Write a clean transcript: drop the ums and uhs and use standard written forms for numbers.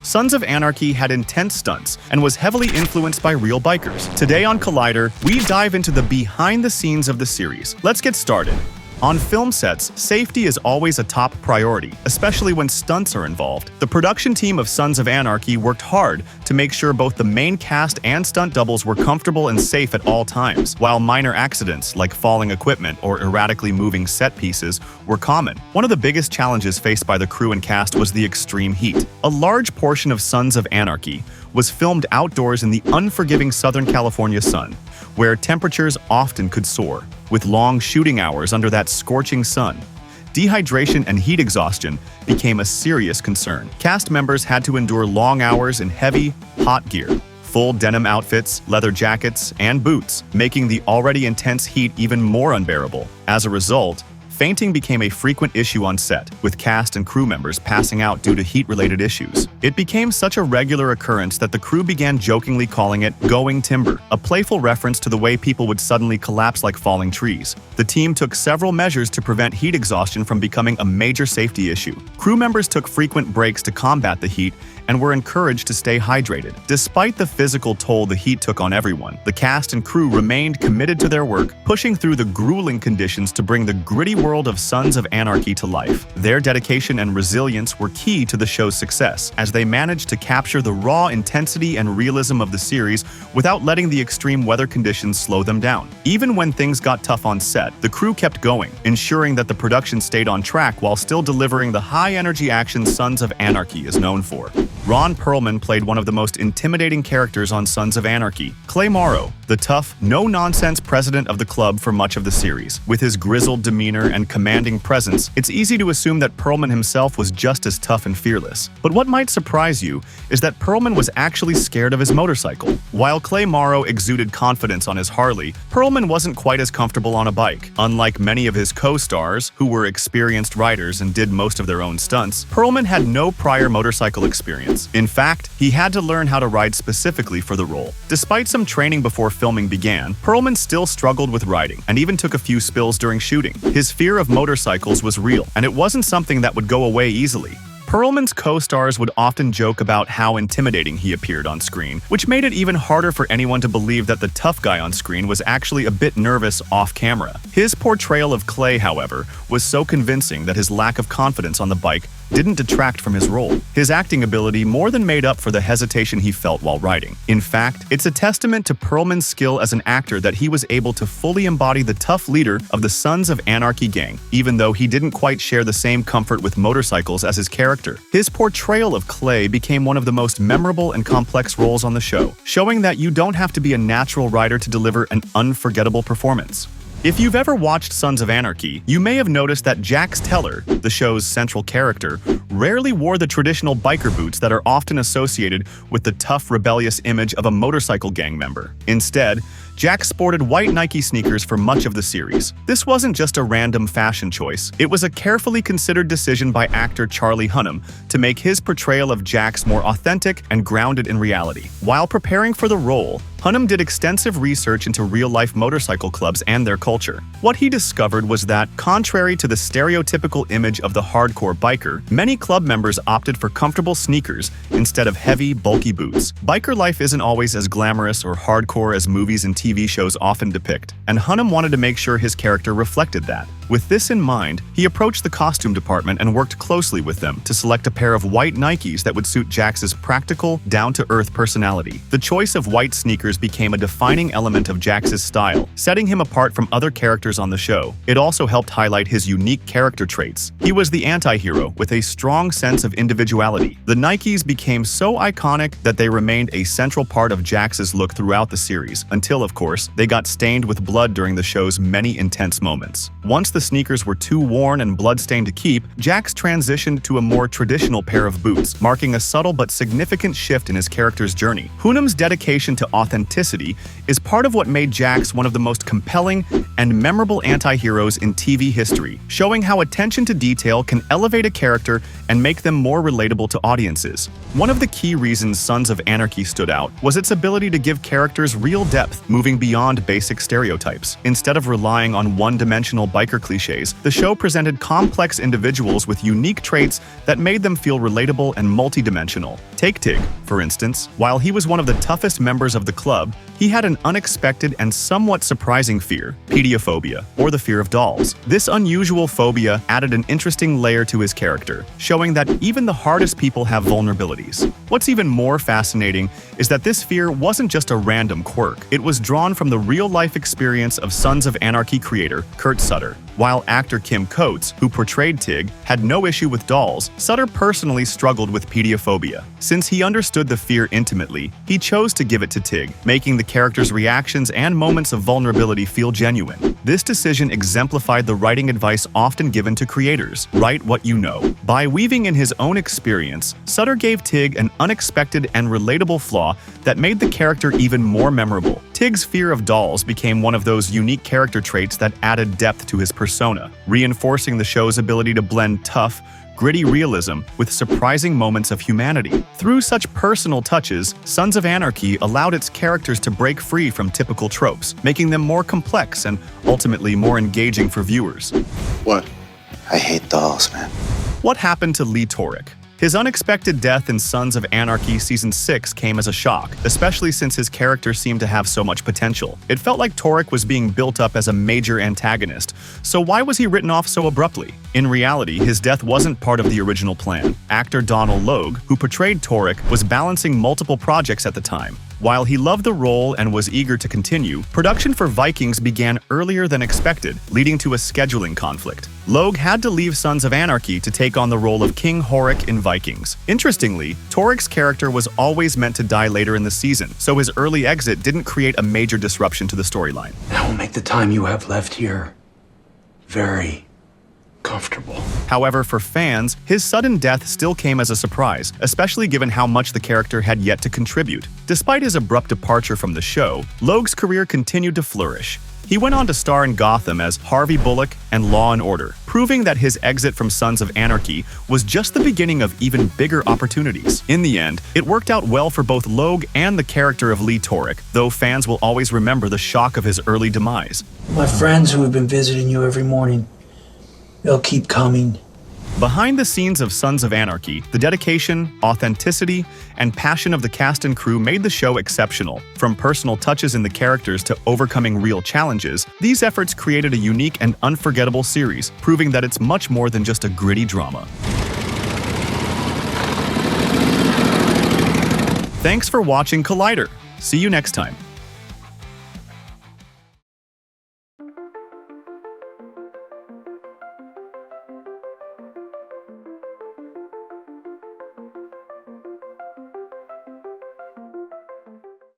Sons of Anarchy had intense stunts and was heavily influenced by real bikers. Today on Collider, we dive into the behind the scenes of the series. Let's get started. On film sets, safety is always a top priority, especially when stunts are involved. The production team of Sons of Anarchy worked hard to make sure both the main cast and stunt doubles were comfortable and safe at all times, while minor accidents like falling equipment or erratically moving set pieces were common. One of the biggest challenges faced by the crew and cast was the extreme heat. A large portion of Sons of Anarchy was filmed outdoors in the unforgiving Southern California sun, where temperatures often could soar. With long shooting hours under that scorching sun, dehydration and heat exhaustion became a serious concern. Cast members had to endure long hours in heavy, hot gear, full denim outfits, leather jackets, and boots, making the already intense heat even more unbearable. As a result, fainting became a frequent issue on set, with cast and crew members passing out due to heat-related issues. It became such a regular occurrence that the crew began jokingly calling it going timber, a playful reference to the way people would suddenly collapse like falling trees. The team took several measures to prevent heat exhaustion from becoming a major safety issue. Crew members took frequent breaks to combat the heat and were encouraged to stay hydrated. Despite the physical toll the heat took on everyone, the cast and crew remained committed to their work, pushing through the grueling conditions to bring the gritty world of Sons of Anarchy to life. Their dedication and resilience were key to the show's success, as they managed to capture the raw intensity and realism of the series without letting the extreme weather conditions slow them down. Even when things got tough on set, the crew kept going, ensuring that the production stayed on track while still delivering the high-energy action Sons of Anarchy is known for. Ron Perlman played one of the most intimidating characters on Sons of Anarchy, Clay Morrow, the tough, no-nonsense president of the club for much of the series. With his grizzled demeanor and commanding presence, it's easy to assume that Perlman himself was just as tough and fearless. But what might surprise you is that Perlman was actually scared of his motorcycle. While Clay Morrow exuded confidence on his Harley, Perlman wasn't quite as comfortable on a bike. Unlike many of his co-stars, who were experienced riders and did most of their own stunts, Perlman had no prior motorcycle experience. In fact, he had to learn how to ride specifically for the role. Despite some training before filming began, Perlman still struggled with riding and even took a few spills during shooting. His fear of motorcycles was real, and it wasn't something that would go away easily. Perlman's co-stars would often joke about how intimidating he appeared on screen, which made it even harder for anyone to believe that the tough guy on screen was actually a bit nervous off-camera. His portrayal of Clay, however, was so convincing that his lack of confidence on the bike didn't detract from his role. His acting ability more than made up for the hesitation he felt while riding. In fact, it's a testament to Perlman's skill as an actor that he was able to fully embody the tough leader of the Sons of Anarchy gang, even though he didn't quite share the same comfort with motorcycles as his character. His portrayal of Clay became one of the most memorable and complex roles on the show, showing that you don't have to be a natural rider to deliver an unforgettable performance. If you've ever watched Sons of Anarchy, you may have noticed that Jax Teller, the show's central character, rarely wore the traditional biker boots that are often associated with the tough, rebellious image of a motorcycle gang member. Instead, Jax sported white Nike sneakers for much of the series. This wasn't just a random fashion choice. It was a carefully considered decision by actor Charlie Hunnam to make his portrayal of Jax more authentic and grounded in reality. While preparing for the role, Hunnam did extensive research into real-life motorcycle clubs and their culture. What he discovered was that, contrary to the stereotypical image of the hardcore biker, many club members opted for comfortable sneakers instead of heavy, bulky boots. Biker life isn't always as glamorous or hardcore as movies and TV shows often depict, and Hunnam wanted to make sure his character reflected that. With this in mind, he approached the costume department and worked closely with them to select a pair of white Nikes that would suit Jax's practical, down-to-earth personality. The choice of white sneakers became a defining element of Jax's style, setting him apart from other characters on the show. It also helped highlight his unique character traits. He was the anti-hero with a strong sense of individuality. The Nikes became so iconic that they remained a central part of Jax's look throughout the series, until, of course, they got stained with blood during the show's many intense moments. Once the sneakers were too worn and bloodstained to keep, Jax transitioned to a more traditional pair of boots, marking a subtle but significant shift in his character's journey. Hunnam's dedication to authenticity is part of what made Jax one of the most compelling and memorable anti-heroes in TV history, showing how attention to detail can elevate a character and make them more relatable to audiences. One of the key reasons Sons of Anarchy stood out was its ability to give characters real depth, moving beyond basic stereotypes. Instead of relying on one-dimensional biker cliches, the show presented complex individuals with unique traits that made them feel relatable and multidimensional. Take Tig, for instance. While he was one of the toughest members of the club, he had an unexpected and somewhat surprising fear, pediophobia, or the fear of dolls. This unusual phobia added an interesting layer to his character, showing that even the hardest people have vulnerabilities. What's even more fascinating is that this fear wasn't just a random quirk. It was drawn from the real-life experience of Sons of Anarchy creator Kurt Sutter. While actor Kim Coates, who portrayed Tig, had no issue with dolls, Sutter personally struggled with pediophobia. Since he understood the fear intimately, he chose to give it to Tig, making the character's reactions and moments of vulnerability feel genuine. This decision exemplified the writing advice often given to creators: write what you know. By weaving in his own experience, Sutter gave Tig an unexpected and relatable flaw that made the character even more memorable. Tig's fear of dolls became one of those unique character traits that added depth to his persona, reinforcing the show's ability to blend tough, gritty realism with surprising moments of humanity. Through such personal touches, Sons of Anarchy allowed its characters to break free from typical tropes, making them more complex and ultimately more engaging for viewers. What? I hate dolls, man. What happened to Lee Toric? His unexpected death in Sons of Anarchy Season 6 came as a shock, especially since his character seemed to have so much potential. It felt like Toric was being built up as a major antagonist, so why was he written off so abruptly? In reality, his death wasn't part of the original plan. Actor Donald Logue, who portrayed Toric, was balancing multiple projects at the time. While he loved the role and was eager to continue, production for Vikings began earlier than expected, leading to a scheduling conflict. Logue had to leave Sons of Anarchy to take on the role of King Toric in Vikings. Interestingly, Toric's character was always meant to die later in the season, so his early exit didn't create a major disruption to the storyline. That will make the time you have left here very comfortable. However, for fans, his sudden death still came as a surprise, especially given how much the character had yet to contribute. Despite his abrupt departure from the show, Logue's career continued to flourish. He went on to star in Gotham as Harvey Bullock and Law & Order, proving that his exit from Sons of Anarchy was just the beginning of even bigger opportunities. In the end, it worked out well for both Logue and the character of Lee Toric, though fans will always remember the shock of his early demise. My friends who have been visiting you every morning, they'll keep coming. Behind the scenes of Sons of Anarchy, the dedication, authenticity, and passion of the cast and crew made the show exceptional. From personal touches in the characters to overcoming real challenges, these efforts created a unique and unforgettable series, proving that it's much more than just a gritty drama. Thanks for watching Collider. See you next time.